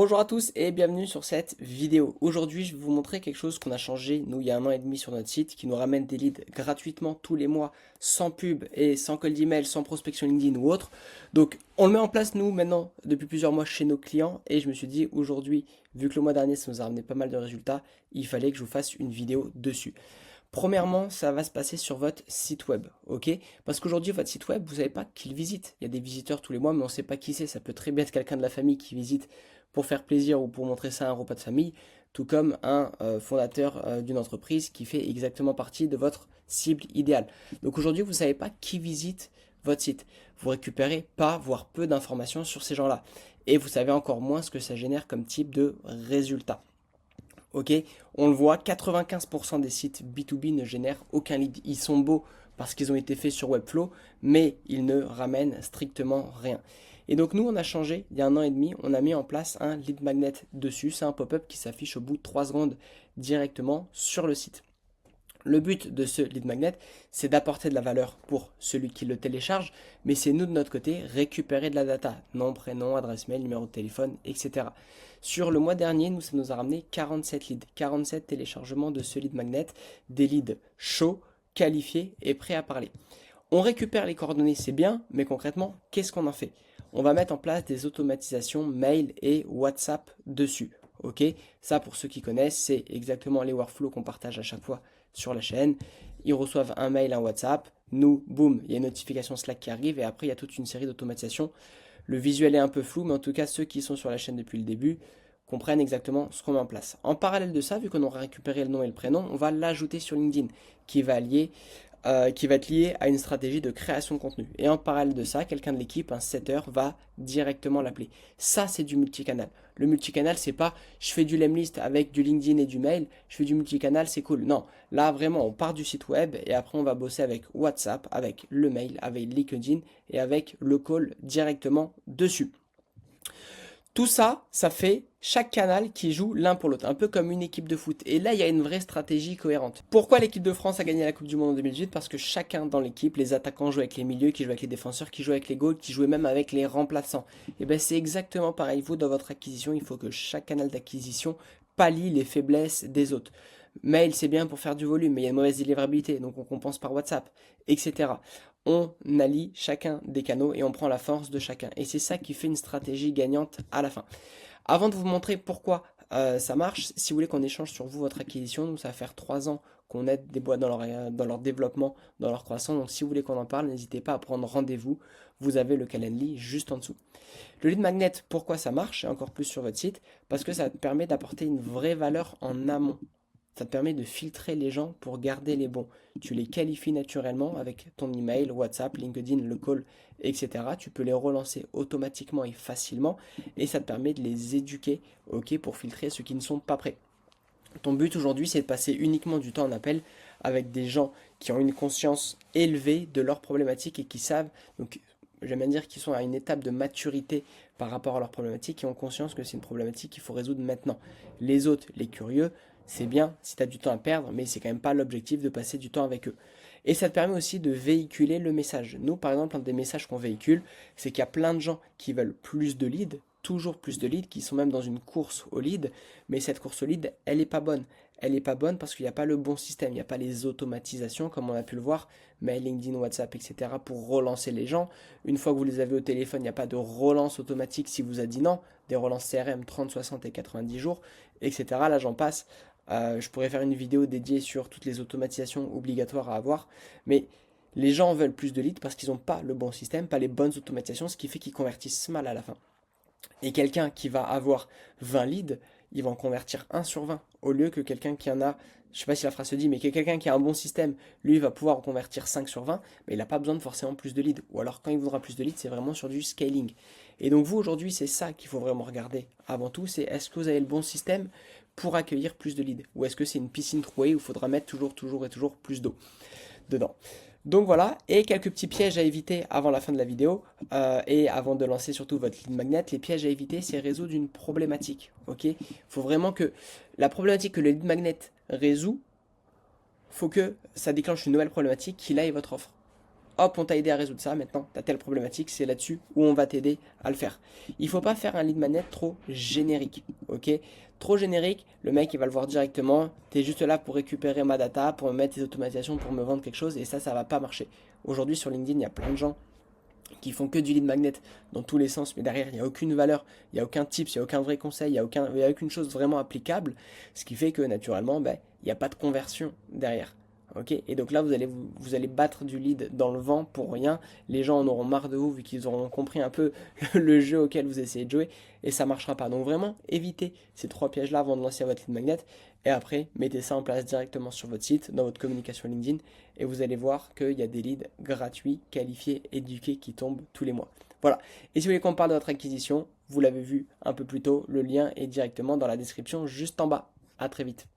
Bonjour à tous et bienvenue sur cette vidéo. Aujourd'hui, je vais vous montrer quelque chose qu'on a changé, nous, il y a 1 an et demi sur notre site, qui nous ramène des leads gratuitement tous les mois, sans pub et sans cold email, sans prospection LinkedIn ou autre. Donc, on le met en place, nous, maintenant, depuis plusieurs mois chez nos clients. Et je me suis dit, aujourd'hui, vu que le mois dernier, ça nous a ramené pas mal de résultats, il fallait que je vous fasse une vidéo dessus. Premièrement, ça va se passer sur votre site web, ok? Parce qu'aujourd'hui, votre site web, vous savez pas qui le visite. Il y a des visiteurs tous les mois, mais on ne sait pas qui c'est. Ça peut très bien être quelqu'un de la famille qui visite pour faire plaisir ou pour montrer ça à un repas de famille, tout comme un fondateur d'une entreprise qui fait exactement partie de votre cible idéale. Donc aujourd'hui, vous ne savez pas qui visite votre site. Vous récupérez pas, voire peu d'informations sur ces gens-là. Et vous savez encore moins ce que ça génère comme type de résultat. Ok, on le voit, 95% des sites B2B ne génèrent aucun lead. Ils sont beaux parce qu'ils ont été faits sur Webflow, mais ils ne ramènent strictement rien. Et donc nous, on a changé, il y a 1 an et demi, on a mis en place un lead magnet dessus. C'est un pop-up qui s'affiche au bout de 3 secondes directement sur le site. Le but de ce lead magnet, c'est d'apporter de la valeur pour celui qui le télécharge, mais c'est nous de notre côté récupérer de la data, nom, prénom, adresse mail, numéro de téléphone, etc. Sur le mois dernier, ça nous a ramené 47 leads, 47 téléchargements de ce lead magnet, des leads chauds, qualifiés et prêts à parler. On récupère les coordonnées, c'est bien, mais concrètement, qu'est-ce qu'on en fait? On va mettre en place des automatisations mail et WhatsApp dessus. Ok, ça pour ceux qui connaissent, c'est exactement les workflows qu'on partage à chaque fois sur la chaîne. Ils reçoivent un mail, un WhatsApp. Nous, boum, il y a une notification Slack qui arrive et après il y a toute une série d'automatisations. Le visuel est un peu flou, mais en tout cas ceux qui sont sur la chaîne depuis le début comprennent exactement ce qu'on met en place. En parallèle de ça, vu qu'on aura récupéré le nom et le prénom, on va l'ajouter sur LinkedIn, qui va être lié à une stratégie de création de contenu. Et en parallèle de ça, quelqu'un de l'équipe, un setter, va directement l'appeler. Ça, c'est du multicanal. Le multicanal, c'est pas je fais du lemlist avec du LinkedIn et du mail, je fais du multicanal, c'est cool. Non, là vraiment, on part du site web et après on va bosser avec WhatsApp, avec le mail, avec LinkedIn et avec le call directement dessus. Tout ça, ça fait chaque canal qui joue l'un pour l'autre, un peu comme une équipe de foot. Et là, il y a une vraie stratégie cohérente. Pourquoi l'équipe de France a gagné la Coupe du Monde en 2018? Parce que chacun dans l'équipe, les attaquants jouent avec les milieux, qui jouent avec les défenseurs, qui jouent avec les goals, qui jouent même avec les remplaçants. Et bien c'est exactement pareil. Vous, dans votre acquisition, il faut que chaque canal d'acquisition pallie les faiblesses des autres. Mail, c'est bien pour faire du volume, mais il y a une mauvaise délivrabilité, donc on compense par WhatsApp, etc. On allie chacun des canaux et on prend la force de chacun. Et c'est ça qui fait une stratégie gagnante à la fin. Avant de vous montrer pourquoi ça marche, si vous voulez qu'on échange sur vous, votre acquisition, nous ça va faire 3 ans qu'on aide des boîtes dans leur développement, dans leur croissance. Donc si vous voulez qu'on en parle, n'hésitez pas à prendre rendez-vous. Vous avez le Calendly juste en dessous. Le lead magnet, pourquoi ça marche, et encore plus sur votre site? Parce que ça te permet d'apporter une vraie valeur en amont. Ça te permet de filtrer les gens pour garder les bons. Tu les qualifies naturellement avec ton email, WhatsApp, LinkedIn, le call, etc. Tu peux les relancer automatiquement et facilement et ça te permet de les éduquer, ok, pour filtrer ceux qui ne sont pas prêts. Ton but aujourd'hui, c'est de passer uniquement du temps en appel avec des gens qui ont une conscience élevée de leurs problématiques et qui savent, donc j'aime bien dire qu'ils sont à une étape de maturité par rapport à leurs problématiques et ont conscience que c'est une problématique qu'il faut résoudre maintenant. Les autres, les curieux, c'est bien si tu as du temps à perdre, mais c'est quand même pas l'objectif de passer du temps avec eux. Et ça te permet aussi de véhiculer le message. Nous, par exemple, un des messages qu'on véhicule, c'est qu'il y a plein de gens qui veulent plus de leads, toujours plus de leads, qui sont même dans une course au lead, mais cette course au lead, elle n'est pas bonne. Elle n'est pas bonne parce qu'il n'y a pas le bon système, il n'y a pas les automatisations, comme on a pu le voir, mail, LinkedIn, WhatsApp, etc., pour relancer les gens. Une fois que vous les avez au téléphone, il n'y a pas de relance automatique si vous a dit non, des relances CRM 30, 60 et 90 jours, etc. Là, j'en passe. Je pourrais faire une vidéo dédiée sur toutes les automatisations obligatoires à avoir, mais les gens veulent plus de leads parce qu'ils n'ont pas le bon système, pas les bonnes automatisations, ce qui fait qu'ils convertissent mal à la fin. Et quelqu'un qui va avoir 20 leads, il va en convertir 1 sur 20, au lieu que quelqu'un qui en a, je sais pas si la phrase se dit, mais quelqu'un qui a un bon système, lui, il va pouvoir en convertir 5 sur 20, mais il n'a pas besoin de forcément plus de leads. Ou alors quand il voudra plus de leads, c'est vraiment sur du scaling. Et donc vous, aujourd'hui, c'est ça qu'il faut vraiment regarder avant tout, c'est est-ce que vous avez le bon système pour accueillir plus de leads? Ou est-ce que c'est une piscine trouée où il faudra mettre toujours, toujours et toujours plus d'eau dedans? Donc voilà, et quelques petits pièges à éviter avant la fin de la vidéo, et avant de lancer surtout votre lead magnet. Les pièges à éviter, c'est résoudre une problématique, ok? Il faut vraiment que la problématique que le lead magnet résout, faut que ça déclenche une nouvelle problématique qui aille votre offre. hop, on t'a aidé à résoudre ça, maintenant, tu as telle problématique, c'est là-dessus où on va t'aider à le faire. Il ne faut pas faire un lead magnet trop générique, ok? Trop générique, le mec, il va le voir directement, tu es juste là pour récupérer ma data, pour me mettre tes automatisations, pour me vendre quelque chose, et ça va pas marcher. Aujourd'hui, sur LinkedIn, il y a plein de gens qui font que du lead magnet dans tous les sens, mais derrière, il n'y a aucune valeur, il n'y a aucun tips, il n'y a aucun vrai conseil, il n'y a aucune chose vraiment applicable, ce qui fait que naturellement, ben, il n'y a pas de conversion derrière. Ok, et donc là, vous allez battre du lead dans le vent pour rien. Les gens en auront marre de vous vu qu'ils auront compris un peu le jeu auquel vous essayez de jouer et ça marchera pas. Donc vraiment, évitez ces trois pièges-là avant de lancer votre lead magnet et après, mettez ça en place directement sur votre site, dans votre communication LinkedIn et vous allez voir qu'il y a des leads gratuits, qualifiés, éduqués qui tombent tous les mois. Voilà. Et si vous voulez qu'on parle de votre acquisition, vous l'avez vu un peu plus tôt, le lien est directement dans la description juste en bas. À très vite.